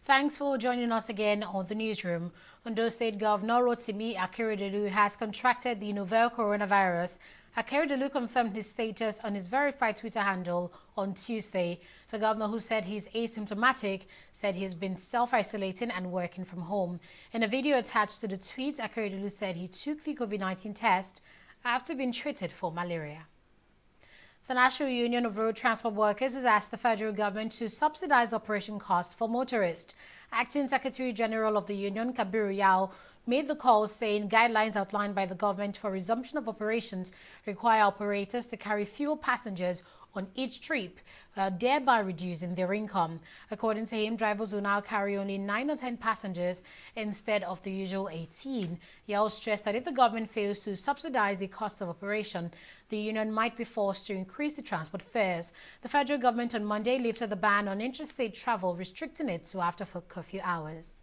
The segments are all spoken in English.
Thanks for joining us again on the newsroom. Ondo State Governor Rotimi Akeredolu has contracted the novel coronavirus. Akeredolu confirmed his status on his verified Twitter handle on Tuesday. The governor, who said he's asymptomatic, said he's been self-isolating and working from home. In a video attached to the tweet, Akeredolu said he took the COVID-19 test after being treated for malaria. The National Union of Road Transport Workers has asked the federal government to subsidize operation costs for motorists. Acting Secretary General of the union, Kabiru Yao, made the call, saying guidelines outlined by the government for resumption of operations require operators to carry fewer passengers on each trip, thereby reducing their income. According to him, drivers will now carry only 9 or 10 passengers instead of the usual 18. Yao stressed that if the government fails to subsidize the cost of operation, the union might be forced to increase the transport fares. The federal government on Monday lifted the ban on interstate travel, restricting it to after curfew hours.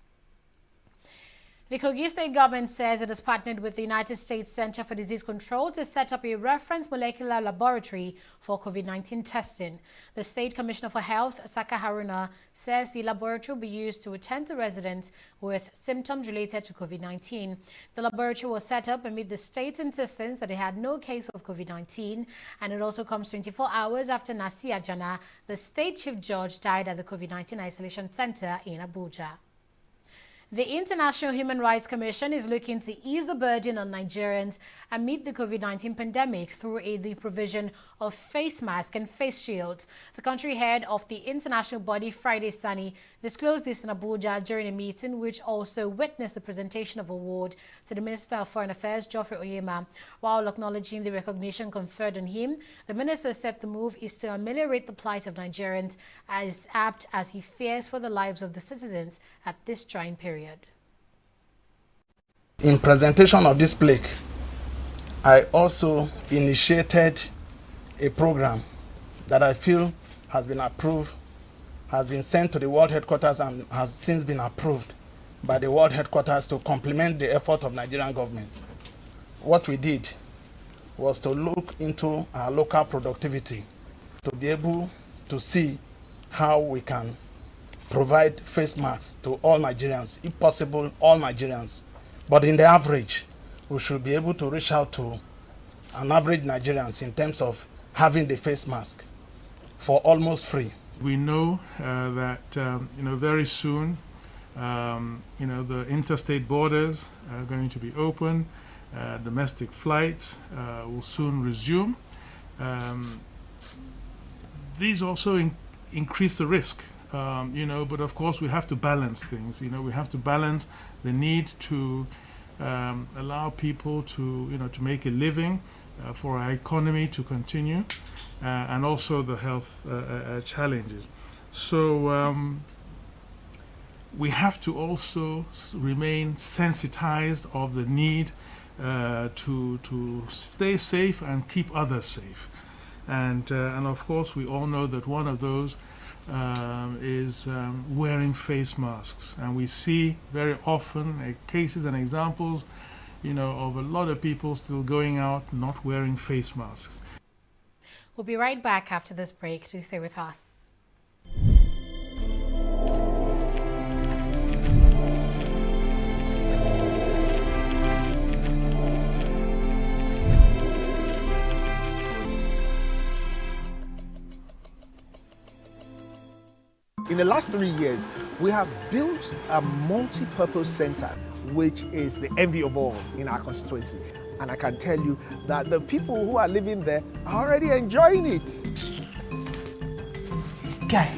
The Kogi State government says it has partnered with the United States Center for Disease Control to set up a reference molecular laboratory for COVID-19 testing. The State Commissioner for Health, Saka Haruna, says the laboratory will be used to attend to residents with symptoms related to COVID-19. The laboratory was set up amid the state's insistence that it had no case of COVID-19, and it also comes 24 hours after Nasi Ajana, the state chief judge, died at the COVID-19 isolation center in Abuja. The International Human Rights Commission is looking to ease the burden on Nigerians amid the COVID-19 pandemic through the provision of face masks and face shields. The country head of the international body, Friday Sani, disclosed this in Abuja during a meeting which also witnessed the presentation of award to the Minister of Foreign Affairs, Geoffrey Oyema. While acknowledging the recognition conferred on him, the minister said the move is to ameliorate the plight of Nigerians as apt as he fears for the lives of the citizens at this trying period. In presentation of this plaque, I also initiated a program that I feel has been approved, has been sent to the World Headquarters and has since been approved by the World Headquarters to complement the effort of Nigerian government. What we did was to look into our local productivity to be able to see how we can provide face masks to all Nigerians, if possible, all Nigerians. But in the average, we should be able to reach out to an average Nigerians in terms of having the face mask for almost free. We know that very soon, the interstate borders are going to be open. Domestic flights will soon resume. These also increase the risk. But of course we have to balance things. We have to balance the need to allow people to make a living, for our economy to continue, and also the health challenges. So we have to also remain sensitized of the need to stay safe and keep others safe. And of course we all know that one of those is wearing face masks, and we see very often cases and examples, of a lot of people still going out not wearing face masks. We'll be right back after this break. Do stay with us. In the last 3 years, we have built a multi-purpose center, which is the envy of all in our constituency. And I can tell you that the people who are living there are already enjoying it. Guy,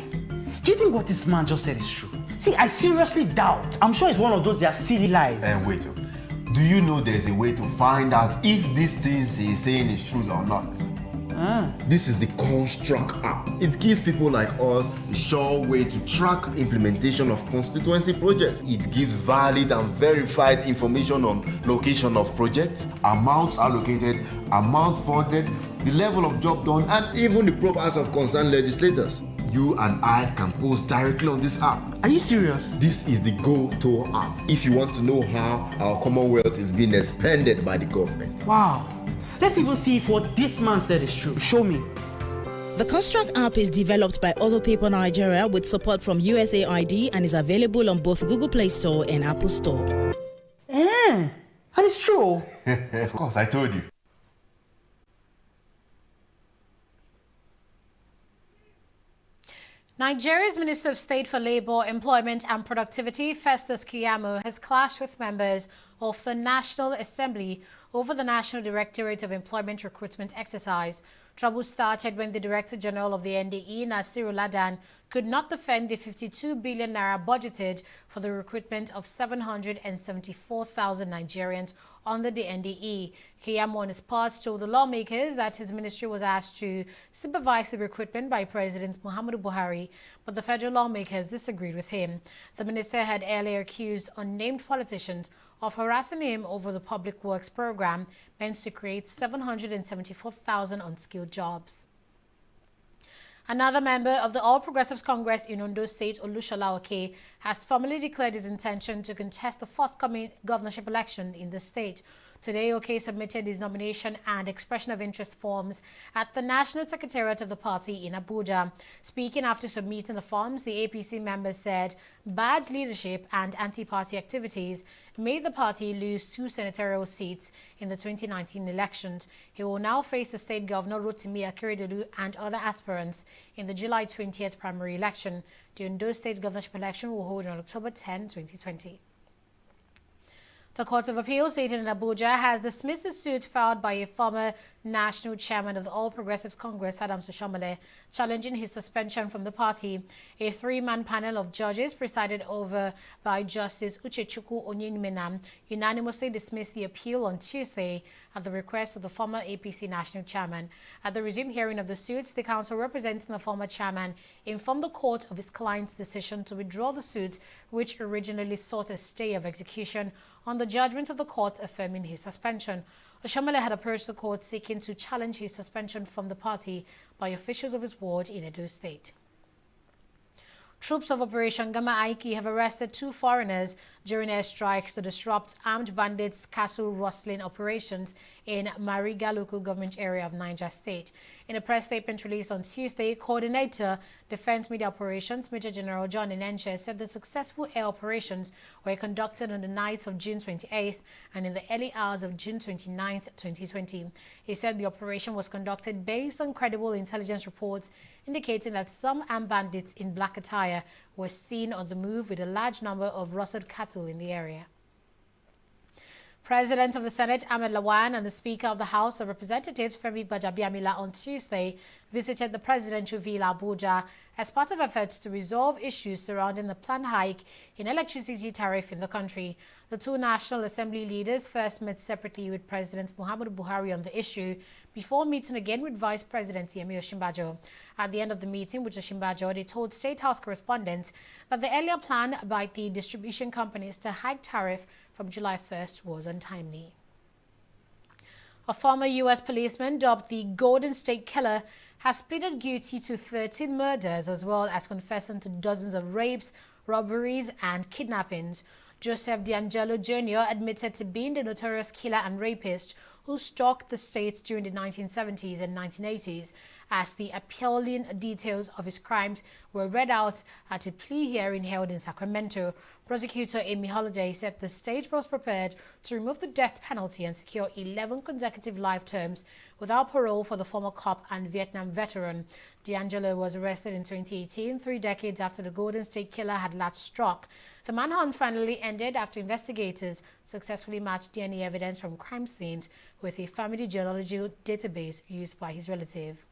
do you think what this man just said is true? See, I seriously doubt. I'm sure it's one of those their silly lies. Wait, do you know there's a way to find out if these things he's saying is true or not? This is the Construct app. It gives people like us a sure way to track implementation of constituency projects. It gives valid and verified information on location of projects, amounts allocated, amount funded, the level of job done, and even the profiles of concerned legislators. You and I can post directly on this app. Are you serious? This is the Go-To app if you want to know how our Commonwealth is being expanded by the government. Wow. Let's even see if what this man said is true. Show me. The Construct app is developed by Other Paper Nigeria with support from USAID and is available on both Google Play Store and Apple Store. And it's true. Of course, I told you. Nigeria's Minister of State for Labour, Employment and Productivity, Festus Keyamo, has clashed with members of the National Assembly over the National Directorate of Employment Recruitment exercise. Trouble started when the Director General of the NDE, Nasiru Ladan, could not defend the 52 billion naira budgeted for the recruitment of 774,000 Nigerians under the NDE. Keyamo on his part told the lawmakers that his ministry was asked to supervise the recruitment by President Muhammadu Buhari, but the federal lawmakers disagreed with him. The minister had earlier accused unnamed politicians of harassing him over the public works program meant to create 774,000 unskilled jobs. Another member of the All Progressives Congress in Ondo State, Olushola Oke, has formally declared his intention to contest the forthcoming governorship election in the state. Today, Oke submitted his nomination and expression of interest forms at the National Secretariat of the party in Abuja. Speaking after submitting the forms, the APC member said bad leadership and anti-party activities made the party lose 2 senatorial seats in the 2019 elections. He will now face the state governor Rotimi Akeredolu and other aspirants in the July 20th primary election. The Ondo State governorship election will hold on October 10, 2020. The Court of Appeal sitting in Abuja has dismissed a suit filed by a former national chairman of the All Progressives Congress, Adams Oshiomhole, challenging his suspension from the party. A 3-man panel of judges presided over by Justice Uchechukwu Onyinmenam unanimously dismissed the appeal on Tuesday at the request of the former APC National Chairman. At the resumed hearing of the suits, the counsel representing the former chairman informed the court of his client's decision to withdraw the suit, which originally sought a stay of execution on the judgment of the court affirming his suspension. Oshiomhole had approached the court seeking to challenge his suspension from the party by officials of his ward in Edo State. Troops of Operation Gamma Aiki have arrested 2 foreigners during airstrikes to disrupt armed bandits' castle rustling operations in Mariga local government area of Niger State. In a press statement released on Tuesday, Coordinator Defense Media Operations Major General John Enenche said the successful air operations were conducted on the night of June 28th and in the early hours of June 29th, 2020. He said the operation was conducted based on credible intelligence reports indicating that some armed bandits in black attire were seen on the move with a large number of rustled cattle in the area. President of the Senate, Ahmed Lawan, and the Speaker of the House of Representatives, Femi Gbajabiamila, on Tuesday visited the presidential villa Abuja as part of efforts to resolve issues surrounding the planned hike in electricity tariff in the country. The 2 National Assembly leaders first met separately with President Muhammadu Buhari on the issue before meeting again with Vice President Yemi Osinbajo. At the end of the meeting with Osinbajo, they told State House correspondents that the earlier plan by the distribution companies to hike tariff from July 1st was untimely. A former U.S. policeman dubbed the Golden State Killer has pleaded guilty to 13 murders as well as confessing to dozens of rapes, robberies and kidnappings. Joseph D'Angelo Jr. admitted to being the notorious killer and rapist who stalked the state during the 1970s and 1980s, as the appalling details of his crimes were read out at a plea hearing held in Sacramento. Prosecutor Amy Holliday said the state was prepared to remove the death penalty and secure 11 consecutive life terms without parole for the former cop and Vietnam veteran. D'Angelo was arrested in 2018, 3 decades after the Golden State Killer had last struck. The manhunt finally ended after investigators successfully matched DNA evidence from crime scenes with a family genealogy database used by his relative.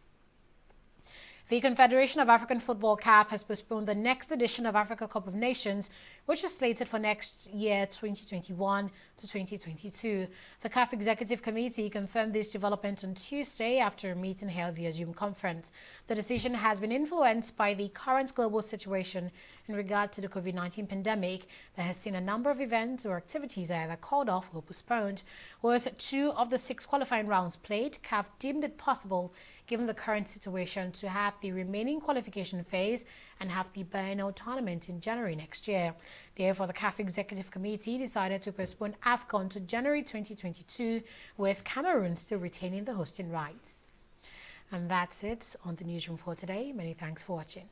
The Confederation of African Football (CAF) has postponed the next edition of Africa Cup of Nations, which is slated for next year 2021 to 2022. The CAF Executive Committee confirmed this development on Tuesday after a meeting held via Zoom conference. The decision has been influenced by the current global situation in regard to the COVID-19 pandemic that has seen a number of events or activities either called off or postponed. With 2 of the 6 qualifying rounds played, CAF deemed it possible, given the current situation, to have the remaining qualification phase and have the biennial tournament in January next year. Therefore, the CAF Executive Committee decided to postpone AFCON to January 2022, with Cameroon still retaining the hosting rights. And that's it on the newsroom for today. Many thanks for watching.